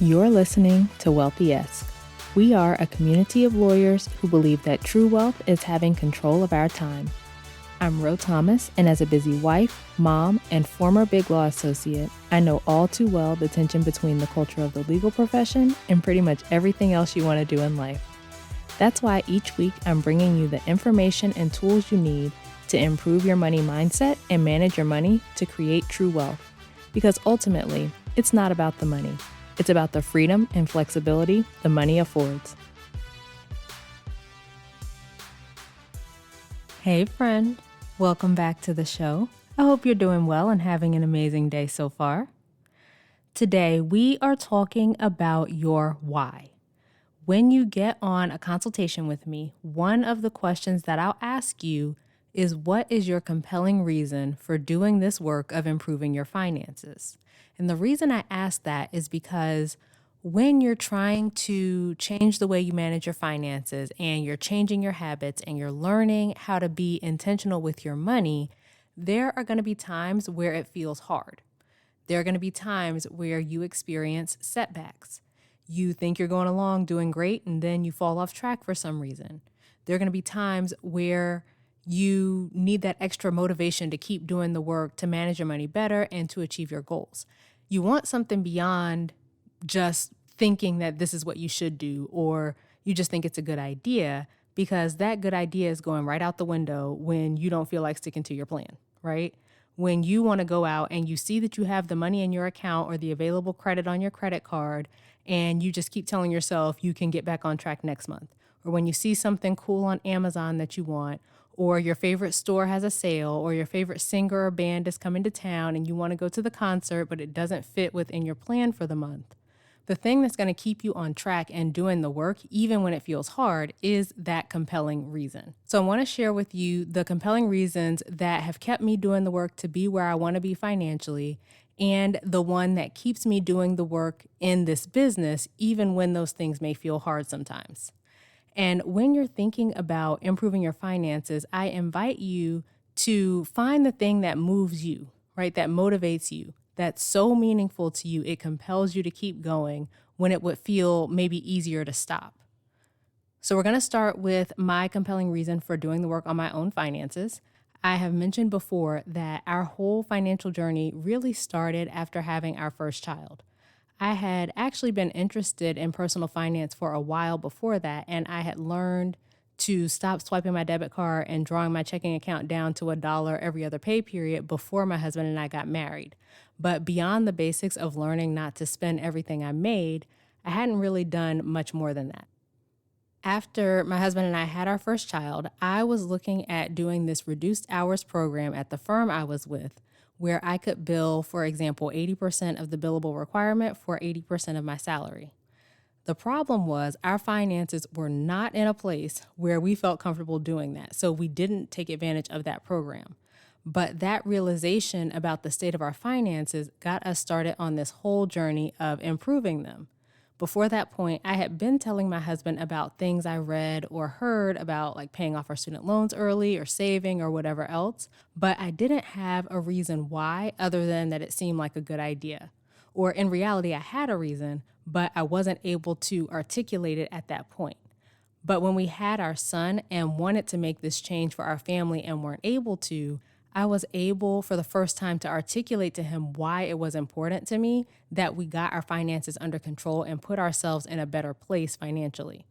You're listening to Wealthy-esque. We are a community of lawyers who believe that true wealth is having control of our time. I'm Ro Thomas, and as a busy wife, mom, and former Big Law associate, I know all too well the tension between the culture of the legal profession and pretty much everything else you want to do in life. That's why each week I'm bringing you the information and tools you need to improve your money mindset and manage your money to create true wealth. Because ultimately, it's not about the money. It's about the freedom and flexibility the money affords. Hey friend, welcome back to the show. I hope you're doing well and having an amazing day so far. Today, we are talking about your why. When you get on a consultation with me, one of the questions that I'll ask you is, what is your compelling reason for doing this work of improving your finances? And the reason I ask that is because when you're trying to change the way you manage your finances and you're changing your habits and you're learning how to be intentional with your money, there are going to be times where it feels hard. There are going to be times where you experience setbacks. You think you're going along doing great, and then you fall off track for some reason. There are going to be times where you need that extra motivation to keep doing the work to manage your money better and to achieve your goals. You want something beyond just thinking that this is what you should do, or you just think it's a good idea, because that good idea is going right out the window when you don't feel like sticking to your plan, right? When you want to go out and you see that you have the money in your account or the available credit on your credit card, and you just keep telling yourself you can get back on track next month. Or when you see something cool on Amazon that you want, or your favorite store has a sale, or your favorite singer or band is coming to town and you want to go to the concert, but it doesn't fit within your plan for the month. The thing that's going to keep you on track and doing the work, even when it feels hard, is that compelling reason. So I want to share with you the compelling reasons that have kept me doing the work to be where I want to be financially, and the one that keeps me doing the work in this business, even when those things may feel hard sometimes. And when you're thinking about improving your finances, I invite you to find the thing that moves you, right? That motivates you, that's so meaningful to you, it compels you to keep going when it would feel maybe easier to stop. So we're going to start with my compelling reason for doing the work on my own finances. I have mentioned before that our whole financial journey really started after having our first child. I had actually been interested in personal finance for a while before that, and I had learned to stop swiping my debit card and drawing my checking account down to $1 every other pay period before my husband and I got married. But beyond the basics of learning not to spend everything I made, I hadn't really done much more than that. After my husband and I had our first child, I was looking at doing this reduced hours program at the firm I was with, where I could bill, for example, 80% of the billable requirement for 80% of my salary. The problem was our finances were not in a place where we felt comfortable doing that, so we didn't take advantage of that program. But that realization about the state of our finances got us started on this whole journey of improving them. Before that point, I had been telling my husband about things I read or heard about, like paying off our student loans early or saving or whatever else, but I didn't have a reason why other than that it seemed like a good idea. Or in reality, I had a reason, but I wasn't able to articulate it at that point. But when we had our son and wanted to make this change for our family and weren't able to, I was able for the first time to articulate to him why it was important to me that we got our finances under control and put ourselves in a better place financially.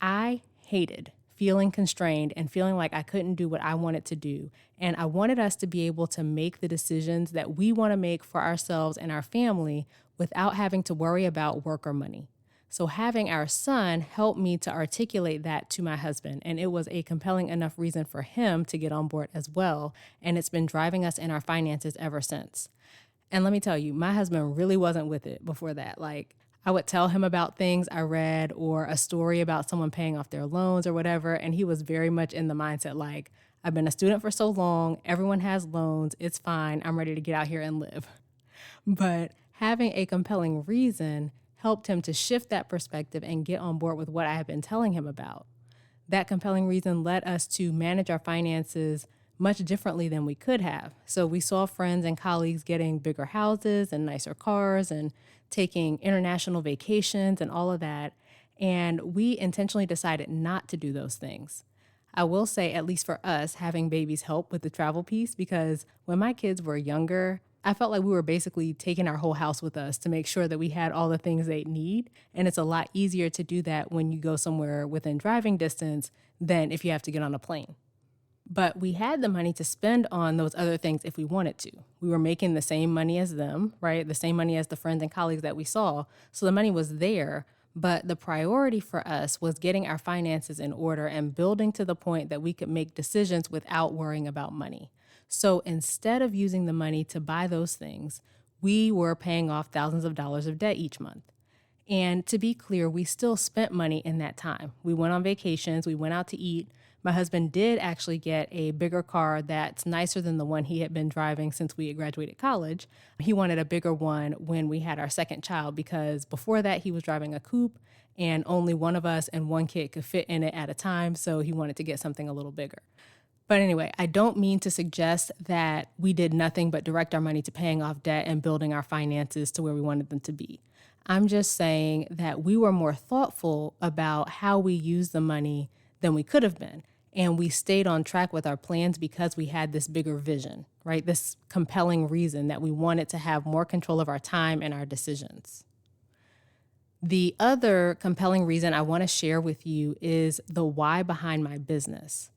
I hated feeling constrained and feeling like I couldn't do what I wanted to do. And I wanted us to be able to make the decisions that we want to make for ourselves and our family without having to worry about work or money. So having our son helped me to articulate that to my husband, and it was a compelling enough reason for him to get on board as well, and it's been driving us in our finances ever since. And let me tell you, my husband really wasn't with it before that. Like, I would tell him about things I read or a story about someone paying off their loans or whatever, and he was very much in the mindset like, I've been a student for so long, everyone has loans, it's fine, I'm ready to get out here and live. But having a compelling reason helped him to shift that perspective and get on board with what I had been telling him about. That compelling reason led us to manage our finances much differently than we could have. So we saw friends and colleagues getting bigger houses and nicer cars and taking international vacations and all of that. And we intentionally decided not to do those things. I will say, at least for us, having babies help with the travel piece, because when my kids were younger, I felt like we were basically taking our whole house with us to make sure that we had all the things they need. And it's a lot easier to do that when you go somewhere within driving distance than if you have to get on a plane. But we had the money to spend on those other things if we wanted to. We were making the same money as them, right? The same money as the friends and colleagues that we saw. So the money was there. But the priority for us was getting our finances in order and building to the point that we could make decisions without worrying about money. So instead of using the money to buy those things, we were paying off thousands of dollars of debt each month. And to be clear, we still spent money in that time. We went on vacations, we went out to eat. My husband did actually get a bigger car that's nicer than the one he had been driving since we had graduated college. He wanted a bigger one when we had our second child because before that he was driving a coupe and only one of us and one kid could fit in it at a time, so he wanted to get something a little bigger. But anyway, I don't mean to suggest that we did nothing but direct our money to paying off debt and building our finances to where we wanted them to be. I'm just saying that we were more thoughtful about how we used the money than we could have been. And we stayed on track with our plans because we had this bigger vision, right? This compelling reason that we wanted to have more control of our time and our decisions. The other compelling reason I want to share with you is the why behind my business.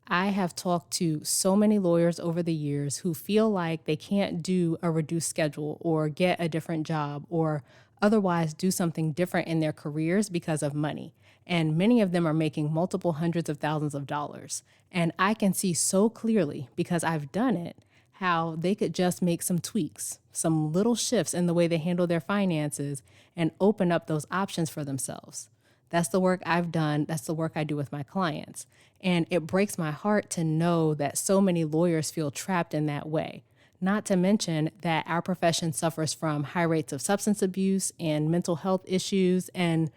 I have talked to so many lawyers over the years who feel like they can't do a reduced schedule or get a different job or otherwise do something different in their careers because of money. And many of them are making multiple hundreds of thousands of dollars. And I can see so clearly, because I've done it, how they could just make some tweaks, some little shifts in the way they handle their finances and open up those options for themselves. That's the work I've done. That's the work I do with my clients. And it breaks my heart to know that so many lawyers feel trapped in that way. Not to mention that our profession suffers from high rates of substance abuse and mental health issues. And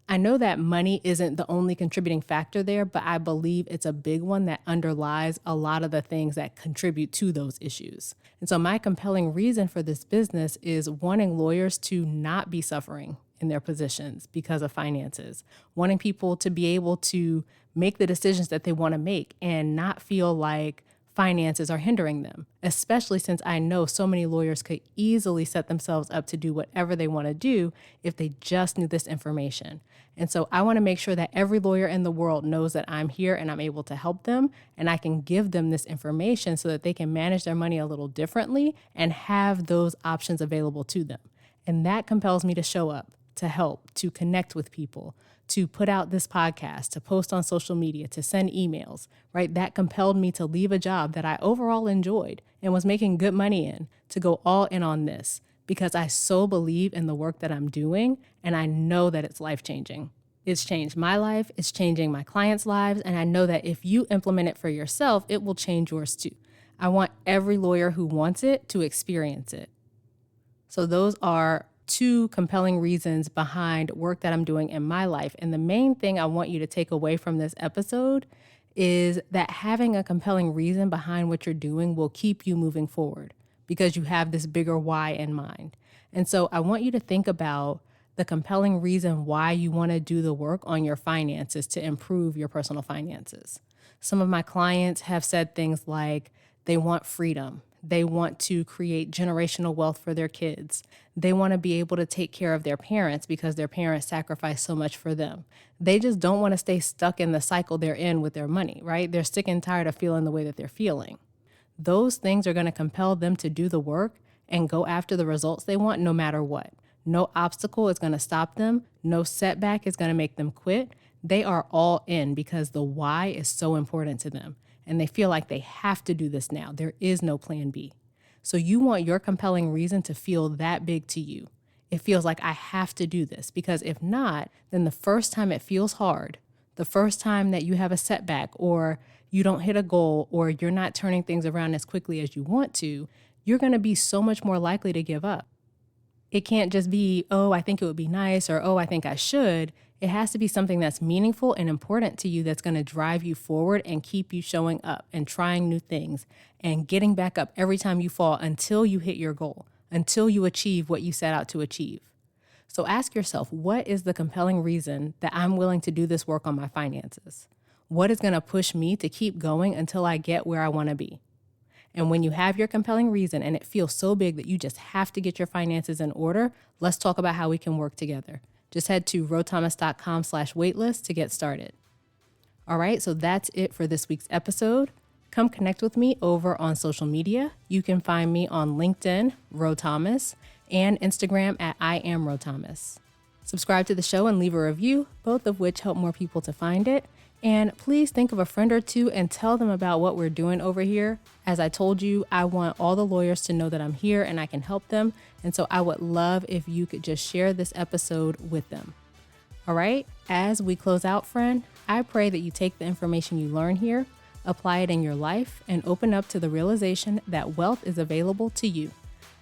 I know that money isn't the only contributing factor there, but I believe it's a big one that underlies a lot of the things that contribute to those issues. And so my compelling reason for this business is wanting lawyers to not be suffering in their positions because of finances, wanting people to be able to make the decisions that they want to make and not feel like finances are hindering them, especially since I know so many lawyers could easily set themselves up to do whatever they want to do if they just knew this information. And so I want to make sure that every lawyer in the world knows that I'm here and I'm able to help them and I can give them this information so that they can manage their money a little differently and have those options available to them. And that compels me to show up, to help, to connect with people, to put out this podcast, to post on social media, to send emails, right? That compelled me to leave a job that I overall enjoyed and was making good money in, to go all in on this because I so believe in the work that I'm doing and I know that it's life-changing. It's changed my life, it's changing my clients' lives, and I know that if you implement it for yourself, it will change yours too. I want every lawyer who wants it to experience it. So those are two compelling reasons behind work that I'm doing in my life. And the main thing I want you to take away from this episode is that having a compelling reason behind what you're doing will keep you moving forward because you have this bigger why in mind. And so I want you to think about the compelling reason why you want to do the work on your finances to improve your personal finances. Some of my clients have said things like they want freedom. They want to create generational wealth for their kids. They want to be able to take care of their parents because their parents sacrificed so much for them. They just don't want to stay stuck in the cycle they're in with their money, right? They're sick and tired of feeling the way that they're feeling. Those things are going to compel them to do the work and go after the results they want no matter what. No obstacle is going to stop them. No setback is going to make them quit. They are all in because the why is so important to them. And they feel like they have to do this now. There is no plan B. So you want your compelling reason to feel that big to you. It feels like I have to do this because if not, then the first time it feels hard, the first time that you have a setback or you don't hit a goal or you're not turning things around as quickly as you want to, you're going to be so much more likely to give up. It can't just be, oh, I think it would be nice or, oh, I think I should. It has to be something that's meaningful and important to you that's going to drive you forward and keep you showing up and trying new things and getting back up every time you fall until you hit your goal, until you achieve what you set out to achieve. So ask yourself, what is the compelling reason that I'm willing to do this work on my finances? What is going to push me to keep going until I get where I want to be? And when you have your compelling reason and it feels so big that you just have to get your finances in order, let's talk about how we can work together. Just head to rothomas.com/waitlist to get started. All right, so that's it for this week's episode. Come connect with me over on social media. You can find me on LinkedIn, Ro Thomas, and Instagram at I am Ro Thomas. Subscribe to the show and leave a review, both of which help more people to find it. And please think of a friend or two and tell them about what we're doing over here. As I told you, I want all the lawyers to know that I'm here and I can help them. And so I would love if you could just share this episode with them. All right, as we close out, friend, I pray that you take the information you learn here, apply it in your life, and open up to the realization that wealth is available to you.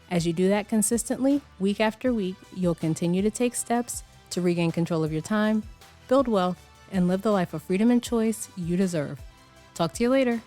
As you do that consistently, week after week, you'll continue to take steps to regain control of your time, build wealth, and live the life of freedom and choice you deserve. Talk to you later.